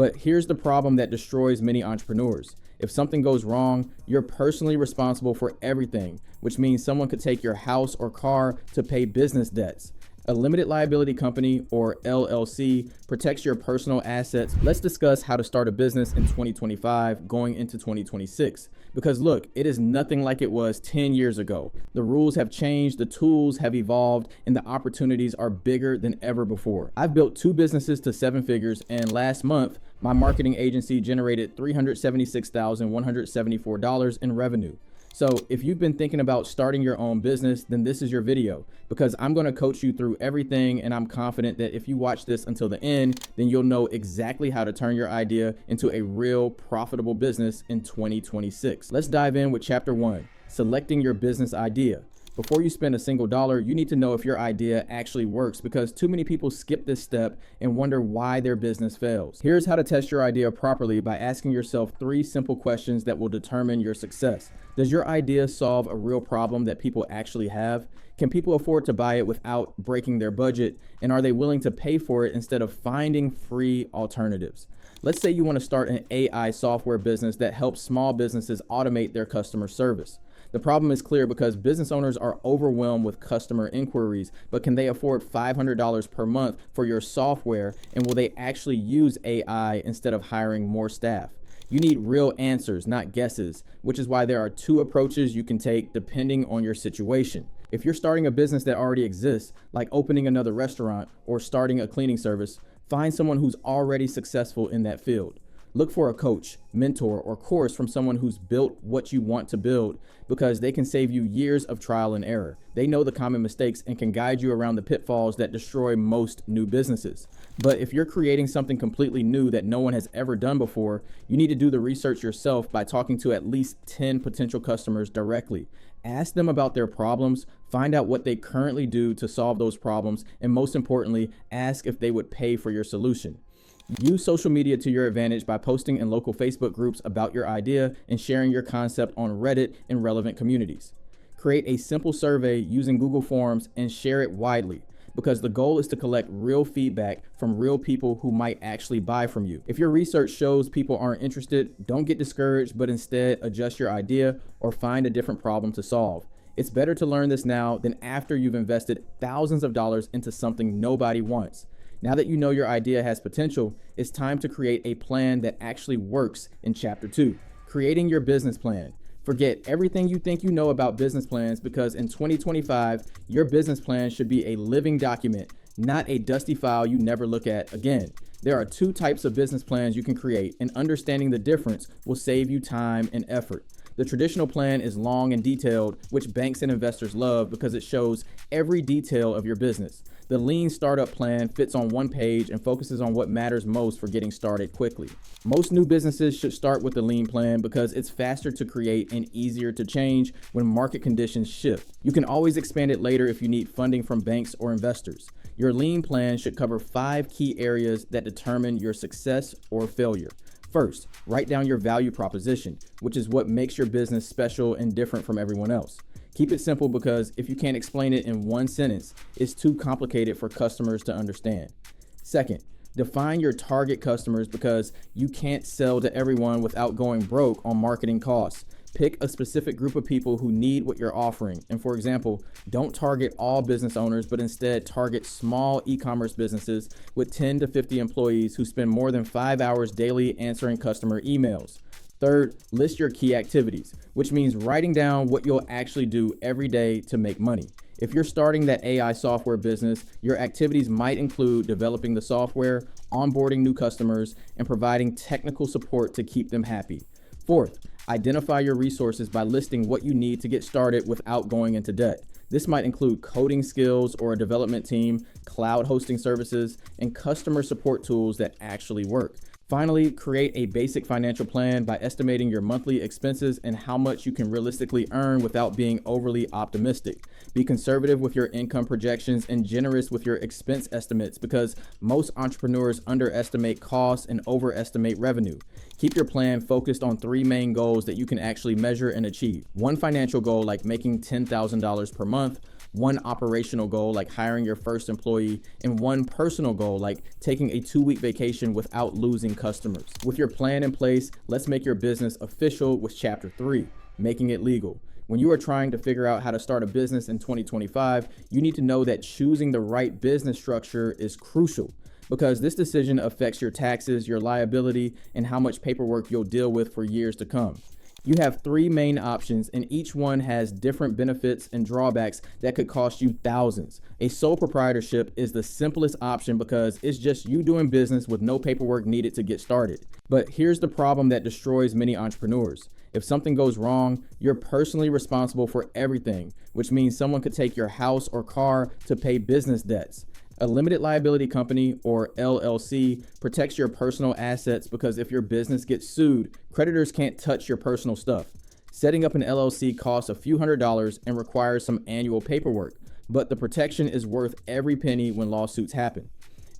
But here's the problem that destroys many entrepreneurs. If something goes wrong, you're personally responsible for everything, which means someone could take your house or car to pay business debts. A limited liability company, or LLC, protects your personal assets. Let's discuss how to start a business in 2025 going into 2026. Because look, it is nothing like it was 10 years ago. The rules have changed, the tools have evolved, and the opportunities are bigger than ever before. I've built 2 businesses to 7 figures, and last month, my marketing agency generated $376,174 in revenue. So if you've been thinking about starting your own business, then this is your video, because I'm going to coach you through everything, and I'm confident that if you watch this until the end, then you'll know exactly how to turn your idea into a real profitable business in 2026. Let's dive in with chapter 1, selecting your business idea. Before you spend a single dollar, you need to know if your idea actually works, because too many people skip this step and wonder why their business fails. Here's how to test your idea properly by asking yourself 3 simple questions that will determine your success. Does your idea solve a real problem that people actually have? Can people afford to buy it without breaking their budget? And are they willing to pay for it instead of finding free alternatives? Let's say you want to start an AI software business that helps small businesses automate their customer service. The problem is clear because business owners are overwhelmed with customer inquiries, but can they afford $500 per month for your software? And will they actually use AI instead of hiring more staff? You need real answers, not guesses, which is why there are 2 approaches you can take depending on your situation. If you're starting a business that already exists, like opening another restaurant or starting a cleaning service, find someone who's already successful in that field. Look for a coach, mentor, or course from someone who's built what you want to build, because they can save you years of trial and error. They know the common mistakes and can guide you around the pitfalls that destroy most new businesses. But if you're creating something completely new that no one has ever done before, you need to do the research yourself by talking to at least 10 potential customers directly. Ask them about their problems, find out what they currently do to solve those problems, and most importantly, ask if they would pay for your solution. Use social media to your advantage by posting in local Facebook groups about your idea and sharing your concept on Reddit and relevant communities. Create a simple survey using Google Forms and share it widely, because the goal is to collect real feedback from real people who might actually buy from you. If your research shows people aren't interested, don't get discouraged, but instead adjust your idea or find a different problem to solve. It's better to learn this now than after you've invested thousands of dollars into something nobody wants. Now that you know your idea has potential, it's time to create a plan that actually works in chapter 2, creating your business plan. Forget everything you think you know about business plans, because in 2025, your business plan should be a living document, not a dusty file you never look at again. There are 2 types of business plans you can create, and understanding the difference will save you time and effort. The traditional plan is long and detailed, which banks and investors love because it shows every detail of your business. The lean startup plan fits on one page and focuses on what matters most for getting started quickly. Most new businesses should start with the lean plan because it's faster to create and easier to change when market conditions shift. You can always expand it later if you need funding from banks or investors. Your lean plan should cover 5 key areas that determine your success or failure. First, write down your value proposition, which is what makes your business special and different from everyone else. Keep it simple, because if you can't explain it in one sentence, it's too complicated for customers to understand. Second, define your target customers, because you can't sell to everyone without going broke on marketing costs. Pick a specific group of people who need what you're offering. And for example, don't target all business owners, but instead target small e-commerce businesses with 10 to 50 employees who spend more than 5 hours daily answering customer emails. Third, list your key activities, which means writing down what you'll actually do every day to make money. If you're starting that AI software business, your activities might include developing the software, onboarding new customers, and providing technical support to keep them happy. Fourth, identify your resources by listing what you need to get started without going into debt. This might include coding skills or a development team, cloud hosting services, and customer support tools that actually work. Finally, create a basic financial plan by estimating your monthly expenses and how much you can realistically earn without being overly optimistic. Be conservative with your income projections and generous with your expense estimates, because most entrepreneurs underestimate costs and overestimate revenue. Keep your plan focused on 3 main goals that you can actually measure and achieve. One financial goal, like making $10,000 per month. one operational goal like hiring your first employee, and one personal goal like taking a 2-week vacation without losing customers. With your plan in place, let's make your business official with Chapter 3, making it legal. When you are trying to figure out how to start a business in 2025, you need to know that choosing the right business structure is crucial, because this decision affects your taxes, your liability, and how much paperwork you'll deal with for years to come. You have 3 main options, and each one has different benefits and drawbacks that could cost you thousands. A sole proprietorship is the simplest option because it's just you doing business with no paperwork needed to get started. But here's the problem that destroys many entrepreneurs. If something goes wrong, you're personally responsible for everything, which means someone could take your house or car to pay business debts. A limited liability company, or LLC, protects your personal assets because if your business gets sued, creditors can't touch your personal stuff. Setting up an LLC costs a few $100s and requires some annual paperwork, but the protection is worth every penny when lawsuits happen.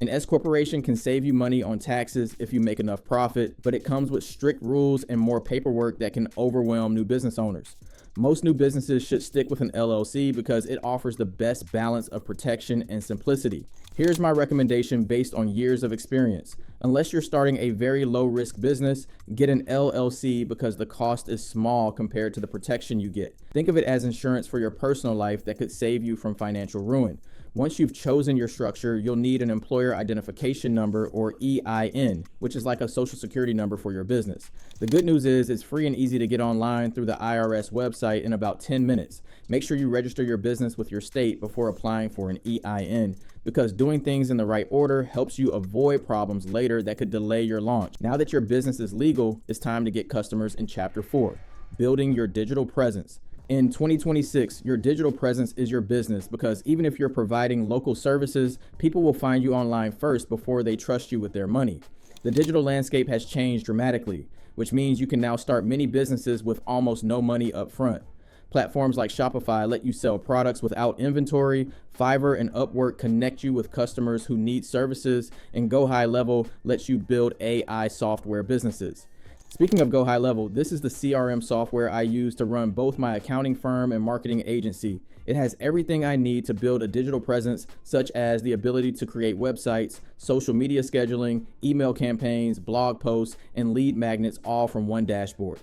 An S corporation can save you money on taxes if you make enough profit, but it comes with strict rules and more paperwork that can overwhelm new business owners. Most new businesses should stick with an LLC because it offers the best balance of protection and simplicity. Here's my recommendation based on years of experience. Unless you're starting a very low-risk business, get an LLC because the cost is small compared to the protection you get. Think of it as insurance for your personal life that could save you from financial ruin. Once you've chosen your structure, you'll need an employer identification number, or EIN, which is like a social security number for your business. The good news is it's free and easy to get online through the IRS website in about 10 minutes. Make sure you register your business with your state before applying for an EIN, because doing things in the right order helps you avoid problems later that could delay your launch. Now that your business is legal, it's time to get customers in Chapter 4, building your digital presence. In 2026, your digital presence is your business because even if you're providing local services, people will find you online first before they trust you with their money. The digital landscape has changed dramatically, which means you can now start many businesses with almost no money up front. Platforms like Shopify let you sell products without inventory. Fiverr and Upwork connect you with customers who need services, and Go High Level lets you build AI software businesses. Speaking of Go High Level, this is the CRM software I use to run both my accounting firm and marketing agency. It has everything I need to build a digital presence, such as the ability to create websites, social media scheduling, email campaigns, blog posts, and lead magnets, all from one dashboard.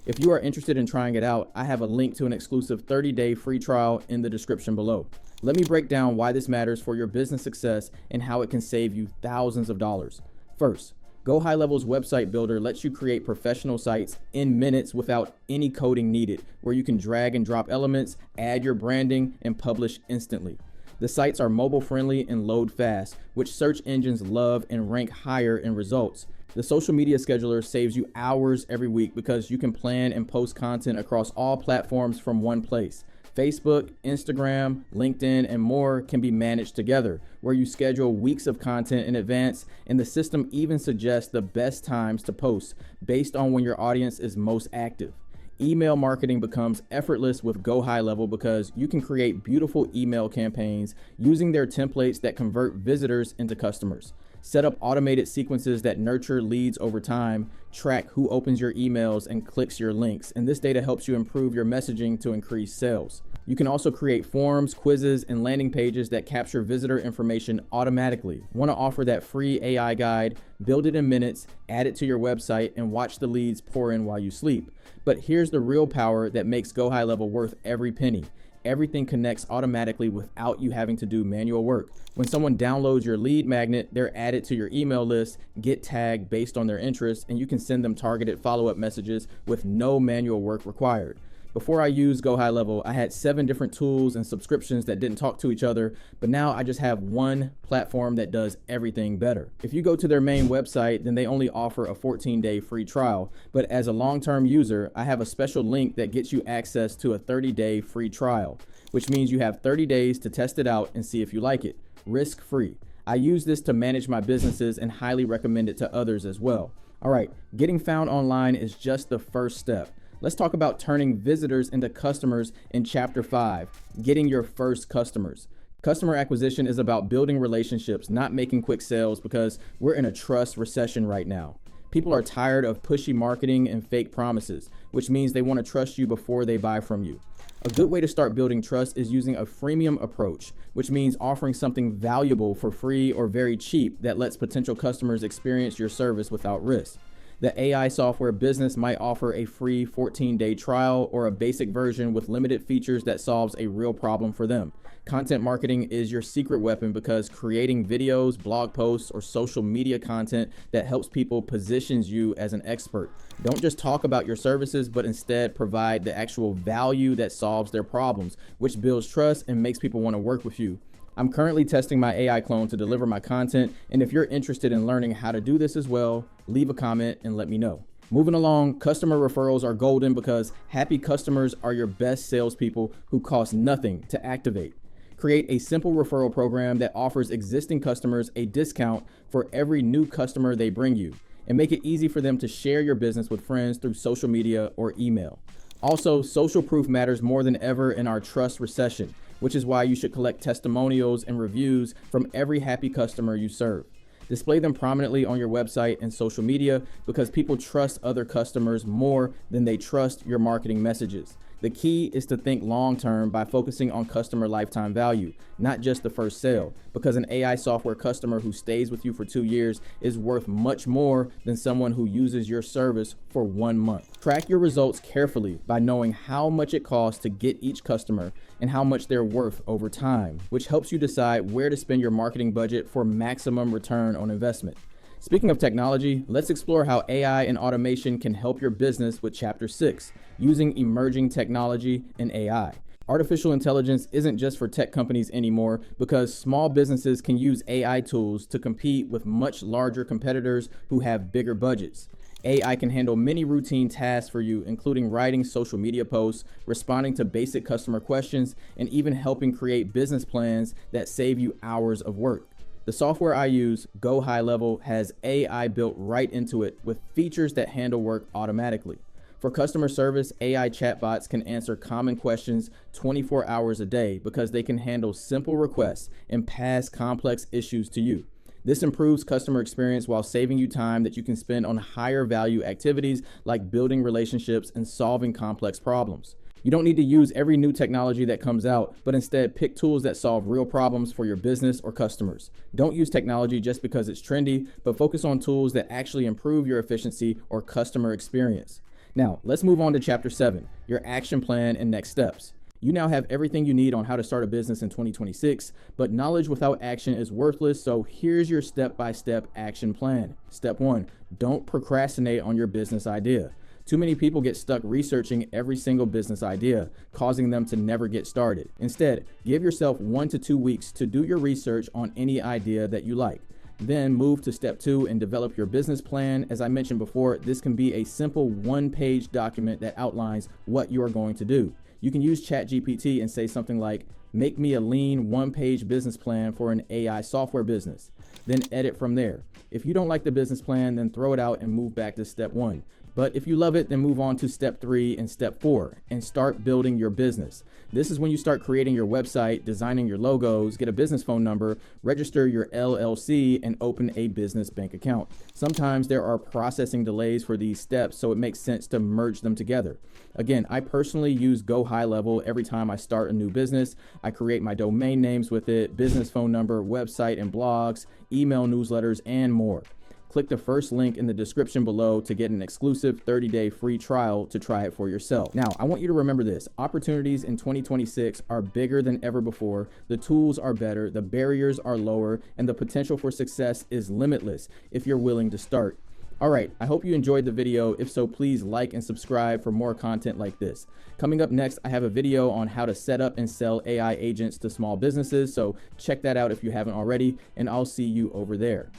If you are interested in trying it out, I have a link to an exclusive 30-day free trial in the description below. Let me break down why this matters for your business success and how it can save you thousands of dollars. First, Go High Level's website builder lets you create professional sites in minutes without any coding needed, where you can drag and drop elements, add your branding, and publish instantly. The sites are mobile friendly and load fast, which search engines love and rank higher in results. The social media scheduler saves you hours every week because you can plan and post content across all platforms from one place. Facebook, Instagram, LinkedIn, and more can be managed together, where you schedule weeks of content in advance, and the system even suggests the best times to post based on when your audience is most active. Email marketing becomes effortless with Go High Level because you can create beautiful email campaigns using their templates that convert visitors into customers. Set up automated sequences that nurture leads over time, track who opens your emails and clicks your links, and this data helps you improve your messaging to increase sales. You can also create forms, quizzes, and landing pages that capture visitor information automatically. Want to offer that free AI guide? Build it in minutes, add it to your website, and watch the leads pour in while you sleep. But here's the real power that makes Go High Level worth every penny. Everything connects automatically without you having to do manual work. When someone downloads your lead magnet, they're added to your email list, get tagged based on their interests, and you can send them targeted follow-up messages with no manual work required. Before I used Go High Level, I had 7 different tools and subscriptions that didn't talk to each other, but now I just have one platform that does everything better. If you go to their main website, then they only offer a 14-day free trial, but as a long-term user, I have a special link that gets you access to a 30-day free trial, which means you have 30 days to test it out and see if you like it, risk-free. I use this to manage my businesses and highly recommend it to others as well. All right, getting found online is just the first step. Let's talk about turning visitors into customers in Chapter 5, getting your first customers. Customer acquisition is about building relationships, not making quick sales, because we're in a trust recession right now. People are tired of pushy marketing and fake promises, which means they want to trust you before they buy from you. A good way to start building trust is using a freemium approach, which means offering something valuable for free or very cheap that lets potential customers experience your service without risk. The AI software business might offer a free 14-day trial or a basic version with limited features that solves a real problem for them. Content marketing is your secret weapon because creating videos, blog posts, or social media content that helps people positions you as an expert. Don't just talk about your services, but instead provide the actual value that solves their problems, which builds trust and makes people want to work with you. I'm currently testing my AI clone to deliver my content, and if you're interested in learning how to do this as well, leave a comment and let me know. Moving along, customer referrals are golden because happy customers are your best salespeople who cost nothing to activate. Create a simple referral program that offers existing customers a discount for every new customer they bring you, and make it easy for them to share your business with friends through social media or email. Also, social proof matters more than ever in our trust recession, which is why you should collect testimonials and reviews from every happy customer you serve. Display them prominently on your website and social media because people trust other customers more than they trust your marketing messages. The key is to think long-term by focusing on customer lifetime value, not just the first sale, because an AI software customer who stays with you for 2 years is worth much more than someone who uses your service for 1 month. Track your results carefully by knowing how much it costs to get each customer and how much they're worth over time, which helps you decide where to spend your marketing budget for maximum return on investment. Speaking of technology, let's explore how AI and automation can help your business with Chapter 6, using emerging technology and AI. Artificial intelligence isn't just for tech companies anymore because small businesses can use AI tools to compete with much larger competitors who have bigger budgets. AI can handle many routine tasks for you, including writing social media posts, responding to basic customer questions, and even helping create business plans that save you hours of work. The software I use, Go High Level, has AI built right into it with features that handle work automatically. For customer service, AI chatbots can answer common questions 24 hours a day because they can handle simple requests and pass complex issues to you. This improves customer experience while saving you time that you can spend on higher value activities like building relationships and solving complex problems. You don't need to use every new technology that comes out, but instead pick tools that solve real problems for your business or customers. Don't use technology just because it's trendy, but focus on tools that actually improve your efficiency or customer experience. Now, let's move on to Chapter 7, your action plan and next steps. You now have everything you need on how to start a business in 2026, but knowledge without action is worthless, so here's your step-by-step action plan. Step 1, don't procrastinate on your business idea. Too many people get stuck researching every single business idea, causing them to never get started. Instead, give yourself 1 to 2 weeks to do your research on any idea that you like. Then move to step 2 and develop your business plan. As I mentioned before, this can be a simple 1-page document that outlines what you are going to do. You can use ChatGPT and say something like, make me a lean 1-page business plan for an AI software business. Then edit from there. If you don't like the business plan, then throw it out and move back to step 1. But if you love it, then move on to step 3 and step 4 and start building your business. This is when you start creating your website, designing your logos, get a business phone number, register your LLC, and open a business bank account. Sometimes there are processing delays for these steps, so it makes sense to merge them together. Again, I personally use Go High Level every time I start a new business. I create my domain names with it, business phone number, website and blogs, email newsletters, and more. Click the first link in the description below to get an exclusive 30-day free trial to try it for yourself. Now, I want you to remember this. Opportunities in 2026 are bigger than ever before. The tools are better, the barriers are lower, and the potential for success is limitless if you're willing to start. All right, I hope you enjoyed the video. If so, please like and subscribe for more content like this. Coming up next, I have a video on how to set up and sell AI agents to small businesses, so check that out if you haven't already, and I'll see you over there.